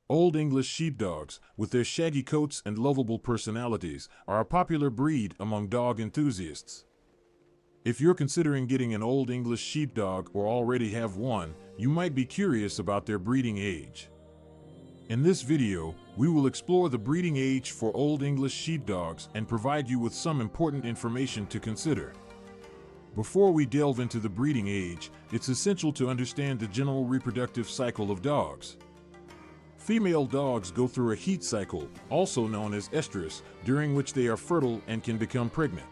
Old English Sheepdogs, with their shaggy coats and lovable personalities, are a popular breed among dog enthusiasts. If you're considering getting an Old English Sheepdog or already have one, you might be curious about their breeding age. In this video, we will explore the breeding age for Old English Sheepdogs and provide you with some important information to consider. Before we delve into the breeding age, it's essential to understand the general reproductive cycle of dogs. Female dogs go through a heat cycle, also known as estrus, during which they are fertile and can become pregnant.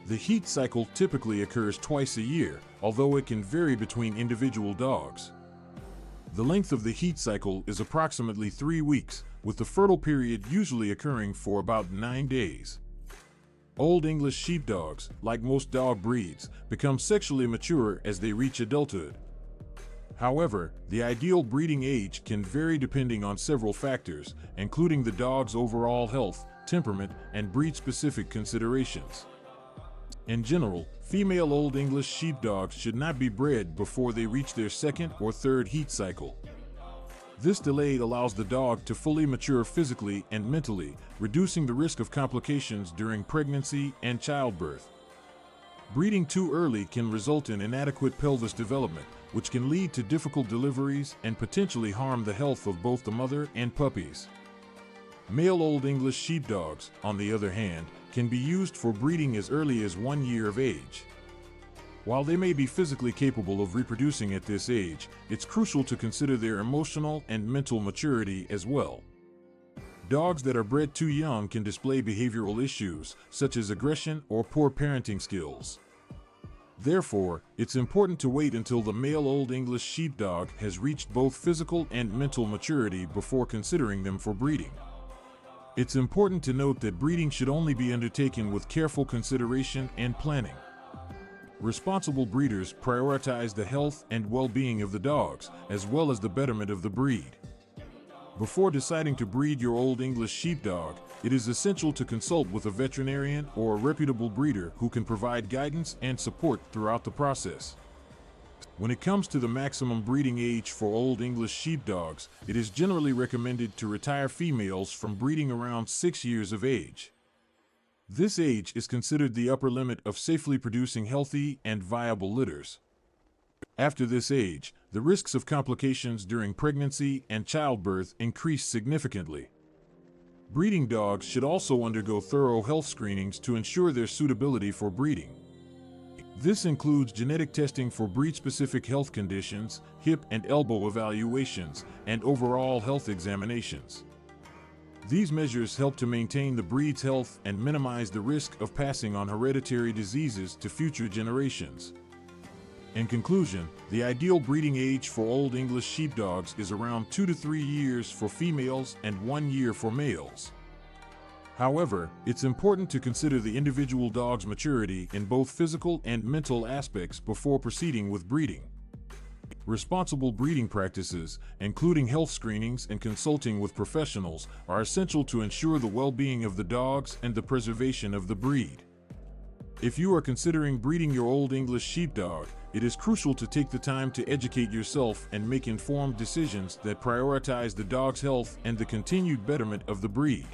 The heat cycle typically occurs twice a year, although it can vary between individual dogs. The length of the heat cycle is approximately 3 weeks, with the fertile period usually occurring for about 9 days. Old English Sheepdogs, like most dog breeds, become sexually mature as they reach adulthood. However, the ideal breeding age can vary depending on several factors, including the dog's overall health, temperament, and breed-specific considerations. In general, female Old English Sheepdogs should not be bred before they reach their second or third heat cycle. This delay allows the dog to fully mature physically and mentally, reducing the risk of complications during pregnancy and childbirth. Breeding too early can result in inadequate pelvis development, which can lead to difficult deliveries and potentially harm the health of both the mother and puppies. Male Old English Sheepdogs, on the other hand, can be used for breeding as early as 1 year of age. While they may be physically capable of reproducing at this age, it's crucial to consider their emotional and mental maturity as well. Dogs that are bred too young can display behavioral issues, such as aggression or poor parenting skills. Therefore, it's important to wait until the male Old English Sheepdog has reached both physical and mental maturity before considering them for breeding. It's important to note that breeding should only be undertaken with careful consideration and planning. Responsible breeders prioritize the health and well-being of the dogs, as well as the betterment of the breed. Before deciding to breed your Old English Sheepdog, it is essential to consult with a veterinarian or a reputable breeder who can provide guidance and support throughout the process. When it comes to the maximum breeding age for Old English Sheepdogs, it is generally recommended to retire females from breeding around 6 years of age. This age is considered the upper limit of safely producing healthy and viable litters. After this age, the risks of complications during pregnancy and childbirth increase significantly. Breeding dogs should also undergo thorough health screenings to ensure their suitability for breeding. This includes genetic testing for breed-specific health conditions, hip and elbow evaluations, and overall health examinations. These measures help to maintain the breed's health and minimize the risk of passing on hereditary diseases to future generations. In conclusion, the ideal breeding age for Old English Sheepdogs is around 2 to 3 years for females and 1 year for males. However, it's important to consider the individual dog's maturity in both physical and mental aspects before proceeding with breeding. Responsible breeding practices, including health screenings and consulting with professionals, are essential to ensure the well-being of the dogs and the preservation of the breed. If you are considering breeding your Old English Sheepdog, it is crucial to take the time to educate yourself and make informed decisions that prioritize the dog's health and the continued betterment of the breed.